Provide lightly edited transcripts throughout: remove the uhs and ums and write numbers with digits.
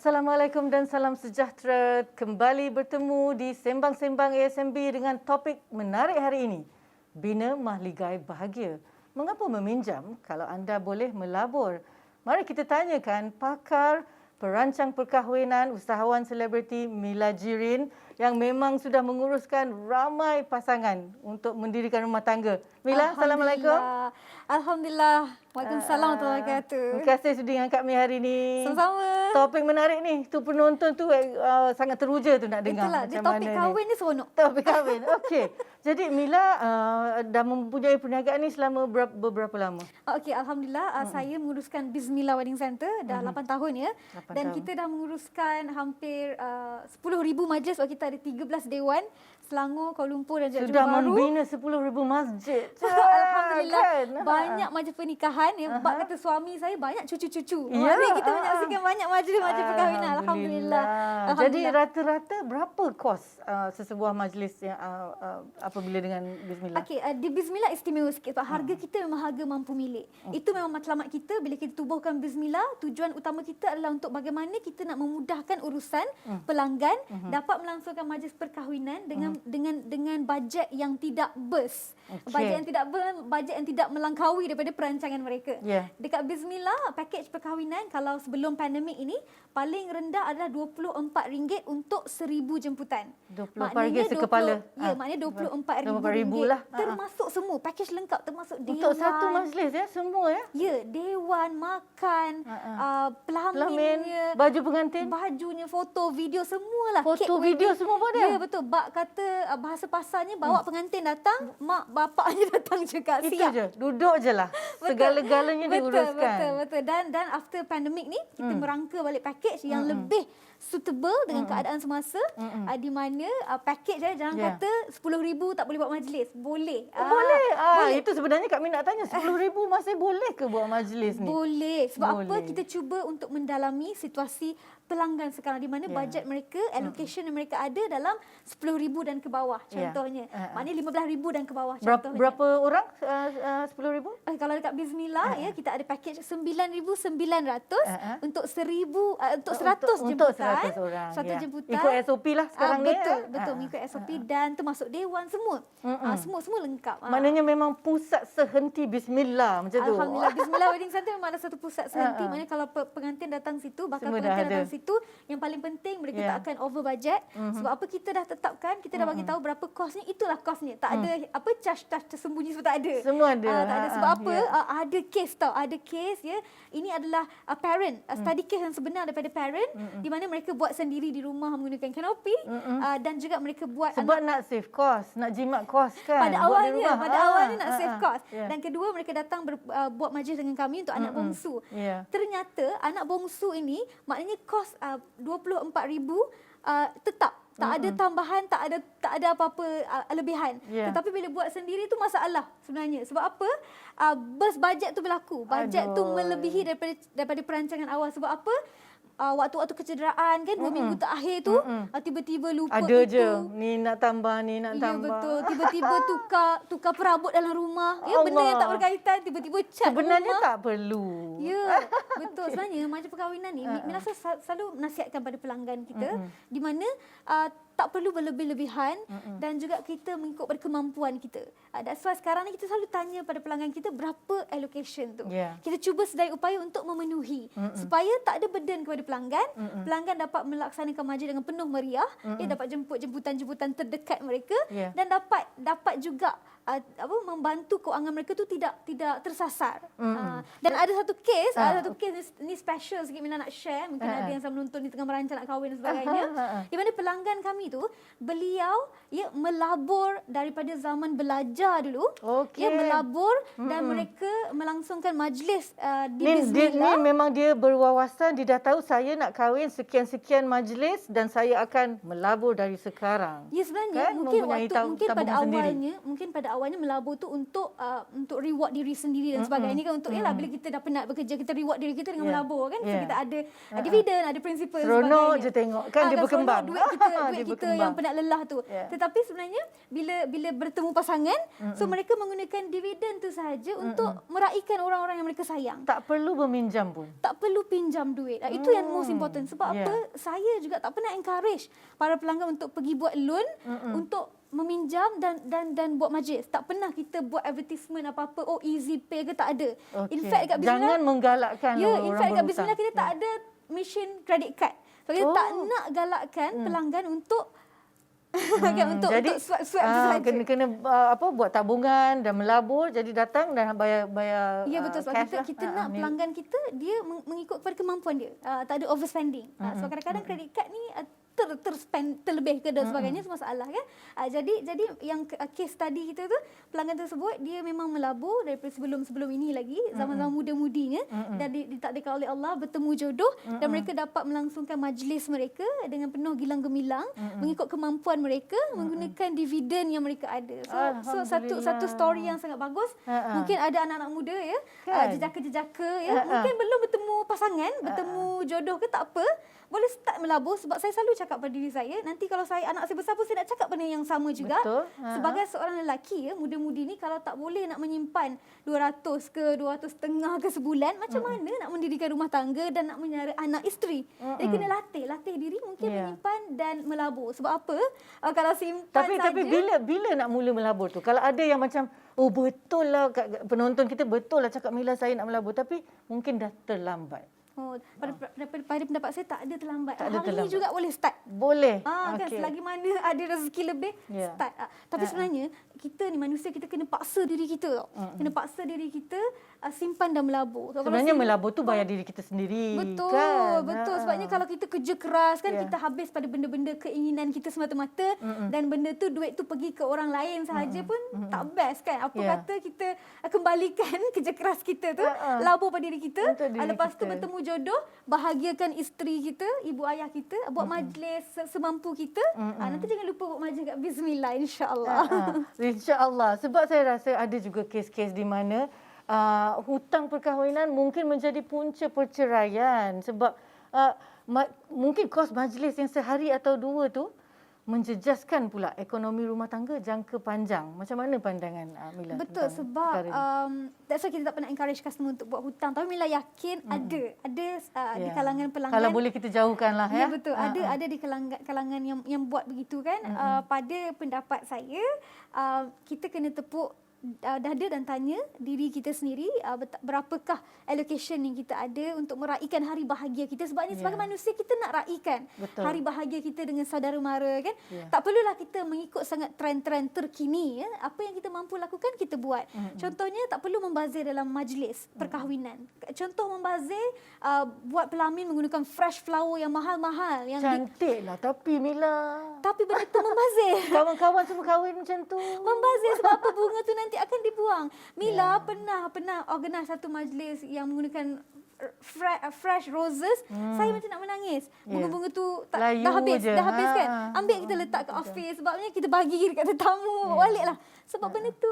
Assalamualaikum dan salam sejahtera. Kembali bertemu di Sembang-Sembang ASMB dengan topik menarik hari ini. Bina Mahligai Bahagia. Mengapa meminjam kalau anda boleh melabur? Mari kita tanyakan pakar perancang perkahwinan usahawan selebriti Mila Jirin yang memang sudah menguruskan ramai pasangan untuk mendirikan rumah tangga. Mila, Assalamualaikum. Alhamdulillah. Waalaikumsalam warahmatullahi wabarakatuh. Terima kasih sudi angkat kami hari ini. Sama-sama. Topik menarik ni. Tu penonton tu sangat teruja tu nak dengar. Itulah, dia topik kahwin ni seronok. Topik kahwin. Okey. Jadi Mila dah mempunyai perniagaan ni selama beberapa lama? Okey, Alhamdulillah. Saya menguruskan Bismillah Wedding Center dah 8 tahun ya. 8 Dan tahun. kita dah menguruskan hampir 10,000 majlis. Kita ada 13 dewan. Selangor, Kuala Lumpur dan Johor Sudah Bahru. membina 10,000 masjid. Alhamdulillah. Kan? Banyak majlis pernikahan. Bab kata suami saya banyak cucu-cucu. Ya, Mari kita menyaksikan banyak majlis-majlis perkahwinan. Alhamdulillah. Jadi rata-rata berapa kos sesebuah majlis yang apabila dengan Bismillah? Okey, di Bismillah istimewa sikit sebab harga kita memang harga mampu milik. Itu memang matlamat kita bila kita tubuhkan Bismillah. Tujuan utama kita adalah untuk bagaimana kita nak memudahkan urusan pelanggan dapat melangsungkan majlis perkahwinan dengan bajet yang tidak burst. Okey. Bajet yang tidak burst, bajet yang tidak melangkaui daripada perancangan mereka. Ya. Dekat Bismillah, pakej perkahwinan kalau sebelum pandemik ini paling rendah adalah RM24 untuk 1,000 jemputan. RM24 sekepala. Ya, maknanya RM24,000 RM24,000 lah. termasuk semua pakej lengkap, termasuk dewan. Untuk satu majlis ya, semua ya? Ya, dewan, makan, pelaminnya, baju pengantin, bajunya, foto, video, semualah. foto, Kek video wedding. semua pun ada? Ya, betul. Bak kata bahasa pasarnya bawa pengantin datang, mak bapaknya datang juga. Itu Siap. je, duduk je lah. Segala-galanya diuruskan. Betul. Dan after pandemik ni, kita merangka balik pakej yang lebih suitable dengan keadaan semasa, di mana pakej jangan kata 10,000 tak boleh buat majlis. Boleh. Boleh. Boleh. Itu sebenarnya kami nak tanya, 10,000 masih boleh ke buat majlis ni? Boleh. Sebab apa? Boleh. Kita cuba untuk mendalami situasi pelanggan sekarang di mana bajet mereka, allocation yang mereka ada dalam 10,000 dan ke bawah contohnya. Maknanya 15,000 dan ke bawah contohnya. Berapa orang 10,000? Kalau dekat Bismillah ya, kita ada pakej 9,900 untuk 100 Untuk jemputan. 100 orang. 100 jemputan. Ikut SOP lah sekarang ni. Betul, mengikut SOP dan termasuk dewan semua. Semua lengkap. Maknanya memang pusat sehenti Bismillah macam tu. Alhamdulillah, Bismillah Wedding Center memang ada satu pusat sehenti. Maknanya kalau pengantin datang situ, bakal Semua dah pengantin datang ada. situ, yang paling penting mereka tak akan over budget. Sebab apa, kita dah tetapkan, kita dah bagi tahu berapa kosnya, itulah kosnya. Tak ada apa charge tersembunyi semua, tak ada. Semua ada. Tak ada. Sebab apa? Ada case tau, ada case ya. Ini adalah parent, study case yang sebenar daripada parent, di mana mereka buat sendiri di rumah menggunakan kanopi, dan juga mereka buat Sebab nak save cost, nak jimat cost kan. pada buat di awalnya, rumah. nak save cost. Ya. Dan kedua, mereka datang buat majlis dengan kami untuk anak bongsu. Ya. Ternyata anak bongsu ini maknanya kos 24,000 tetap. Tak ada tambahan, tak ada apa-apa lebihan. Ya. Tetapi bila buat sendiri tu masalah sebenarnya. Sebab apa? Burst bajet tu berlaku. Bajet tu melebihi daripada perancangan awal. Sebab apa? Waktu-waktu kecederaan kan 2 minggu terakhir tu tiba-tiba lupa Ada itu. je. Ni nak tambah, ni nak Ya, tambah. betul. Tiba-tiba tukar perabot dalam rumah. Ya, benda yang tak berkaitan tiba-tiba cat Sebenarnya rumah. tak perlu. Ya, betul. Sebenarnya majlis perkahwinan ni Mila selalu nasihatkan pada pelanggan kita di mana tak perlu berlebih-lebihan dan juga kita mengikut pada kemampuan kita. That's why sekarang ni kita selalu tanya pada pelanggan kita berapa allocation tu. Yeah. Kita cuba sedaya upaya untuk memenuhi supaya tak ada burden kepada pelanggan. Pelanggan dapat melaksanakan majlis dengan penuh meriah, dia dapat jemput jemputan-jemputan terdekat mereka dan dapat juga membantu keuangan mereka tu tidak tersasar. Dan ada satu kes, ni special sikit Mina nak share, mungkin ada yang sama menonton ni tengah merancang nak kahwin dan sebagainya. Di mana pelanggan kami tu, beliau melabur daripada zaman belajar dulu. Okey. Melabur dan mereka melangsungkan majlis di Ni Bismillah. memang dia berwawasan, dia dah tahu saya nak kahwin sekian-sekian majlis dan saya akan melabur dari sekarang. Ya, sebenarnya Kan? mungkin Mempunyai mungkin pada tabungan sendiri. awalnya awalnya melabur tu untuk reward diri sendiri dan sebagainya kan, untuk bila kita dah penat bekerja, kita reward diri kita dengan melabur kan. So kita ada dividen, ada prinsipal dan sebagainya. Seronok je tengok kan dia berkembang. Duit kita yang penat lelah tu. Tetapi sebenarnya bila bertemu pasangan, so mereka menggunakan dividen tu sahaja untuk meraihkan orang-orang yang mereka sayang. Tak perlu berminjam pun. Tak perlu pinjam duit. Itu yang most important. Sebab apa? Saya juga tak pernah encourage para pelanggan untuk pergi buat loan untuk meminjam dan buat majlis. Tak pernah kita buat advertisement apa-apa, oh easy pay ke, tak ada. In fact dekat Bismillah, jangan menggalakkan orang in fact dekat berhutang. Bismillah kita tak ada mission credit card. So kita tak nak galakkan pelanggan untuk untuk swap tu sahaja. Kena buat tabungan dan melabur, jadi datang dan bayar ya betul, sebab kita nak pelanggan kita dia mengikut kepada kemampuan dia. Tak ada overspending. Sebab kadang-kadang credit card ni terspend terlebih ke dan sebagainya, itu masalah kan. Jadi yang case study kita tu, pelanggan tersebut dia memang melabur daripada sebelum ini lagi, zaman-zaman muda-mudinya, dan ditakdirkan oleh Allah bertemu jodoh, dan mereka dapat melangsungkan majlis mereka dengan penuh gilang gemilang mengikut kemampuan mereka, menggunakan dividen yang mereka ada. So satu story yang sangat bagus. Mungkin ada anak-anak muda ya, jejaka-jejaka ya, mungkin belum bertemu pasangan, bertemu jodoh ke, tak apa, boleh start melabur. Sebab saya selalu cakap pada diri saya, nanti kalau anak saya besar pun saya nak cakap benda yang sama juga. Betul. Sebagai seorang lelaki ya, muda-mudi ni, kalau tak boleh nak menyimpan 200 ke 200.5 ke sebulan, macam mana nak mendirikan rumah tangga dan nak menyara anak isteri? Jadi kena latih diri mungkin menyimpan dan melabur. Sebab apa? Kalau simpan tapi bila nak mula melabur tu? Kalau ada yang macam, oh betul lah penonton kita, betul lah cakap Mila saya nak melabur, tapi mungkin dah terlambat. Pada pendapat saya tak ada terlambat. Tak ada Hari terlambat. ini juga boleh start. Boleh. Kan selagi mana ada rezeki lebih, start. Tapi sebenarnya kita ni manusia, kita kena paksa diri kita tau. Kena paksa diri kita simpan dan melabur. Sebenarnya melabur tu bayar diri kita sendiri. Betul, kan? betul. Sebabnya kalau kita kerja keras kan, kita habis pada benda-benda keinginan kita semata-mata, dan benda tu, duit tu pergi ke orang lain sahaja pun tak best kan. Apa kata kita kembalikan kerja keras kita tu, labur pada diri kita, lepas tu bertemu jodoh, bahagiakan isteri kita, ibu ayah kita, buat majlis semampu kita. Nanti jangan lupa buat majlis kat Bismillah, insya-Allah. InsyaAllah. Sebab saya rasa ada juga kes-kes di mana hutang perkahwinan mungkin menjadi punca perceraian. Sebab mungkin kos majlis yang sehari atau dua tu menjejaskan pula ekonomi rumah tangga jangka panjang. Macam mana pandangan Mila? Betul, sebab that's why kita tak pernah encourage customer untuk buat hutang. Tapi Mila yakin ada di kalangan pelanggan. Kalau boleh kita jauhkanlah ya. Ya betul, ada di kalangan yang buat begitu kan. Pada pendapat saya, kita kena tepuk dada dan tanya diri kita sendiri, berapakah allocation yang kita ada untuk meraihkan hari bahagia kita. Sebabnya sebagai manusia kita nak raikan hari bahagia kita dengan saudara mara kan. Tak perlulah kita mengikut sangat trend-trend terkini ya. Apa yang kita mampu lakukan kita buat. Contohnya tak perlu membazir dalam majlis perkahwinan. Contoh membazir, buat pelamin menggunakan fresh flower yang mahal-mahal, yang cantiklah tapi Mila. Tapi benda tu membazir. Kawan-kawan semua kahwin macam tu. Membazir sebab apa? Bunga tu nanti akan dibuang. Mila pernah organize satu majlis yang menggunakan fresh roses. Saya macam nak menangis. Bunga-bunga tu dah habis kan. Ambil kita letak kat office, sebabnya kita bagi dekat tetamu, baliklah. Sebab benda tu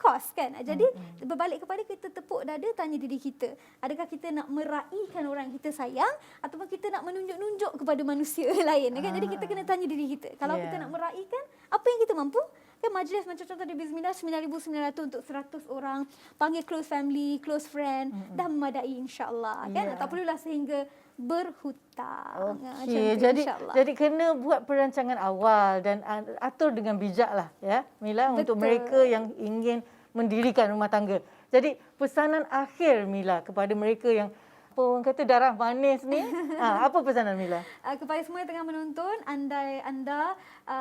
kos kan. Jadi berbalik kepada kita tepuk dada, tanya diri kita, adakah kita nak meraihkan orang yang kita sayang ataupun kita nak menunjuk-nunjuk kepada manusia lain kan. Jadi kita kena tanya diri kita, kalau kita nak meraihkan, apa yang kita mampu kan. Majlis macam contoh di Bismillah 9,900 untuk 100 orang, panggil close family, close friend, dah memadai insya-Allah kan. Tak perlulah sehingga berhutang. Okey, jadi kena buat perancangan awal dan atur dengan bijaklah ya Mila. Betul. Untuk mereka yang ingin mendirikan rumah tangga. Jadi pesanan akhir Mila kepada mereka yang orang kata darah manis ni, apa pesanan Mila? Kepada semua yang tengah menonton, andai anda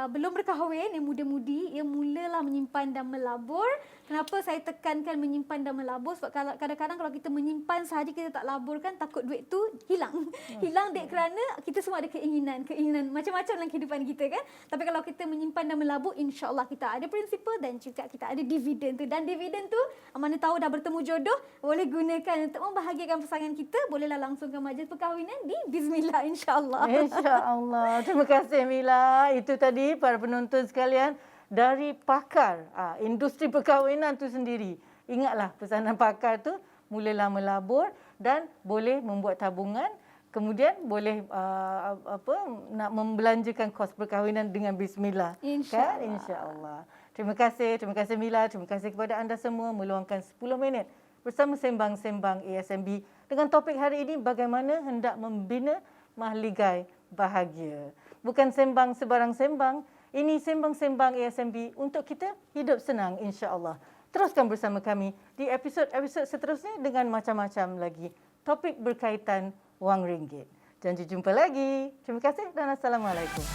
belum berkahwin, yang muda-mudi, yang mulalah menyimpan dan melabur. Kenapa saya tekankan menyimpan dan melabur? Sebab kadang-kadang kalau kita menyimpan sahaja, kita tak laburkan, takut duit tu hilang. Hilang kerana kita semua ada keinginan macam-macam dalam kehidupan kita kan. Tapi kalau kita menyimpan dan melabur, insya-Allah kita ada prinsipal dan juga kita ada dividen tu. Dan dividen tu, mana tahu dah bertemu jodoh, boleh gunakan untuk membahagiakan pasangan kita. Bolehlah langsungkan majlis perkahwinan di Bismillah, insya-Allah. Insya-Allah. Terima kasih Mila. Itu tadi para penonton sekalian, dari pakar industri perkahwinan tu sendiri. Ingatlah pesanan pakar tu, mulalah melabur dan boleh membuat tabungan, kemudian boleh nak membelanjakan kos perkahwinan dengan bismillah. InsyaAllah. Kan? InsyaAllah. Terima kasih Mila, terima kasih kepada anda semua meluangkan 10 minit bersama Sembang-Sembang ASMB dengan topik hari ini, bagaimana hendak membina mahligai bahagia. Bukan sembang sebarang sembang, ini Sembang-Sembang ASMB untuk kita hidup senang, insya-Allah. Teruskan bersama kami di episod-episod seterusnya dengan macam-macam lagi topik berkaitan wang ringgit. Janji jumpa lagi. Terima kasih dan Assalamualaikum.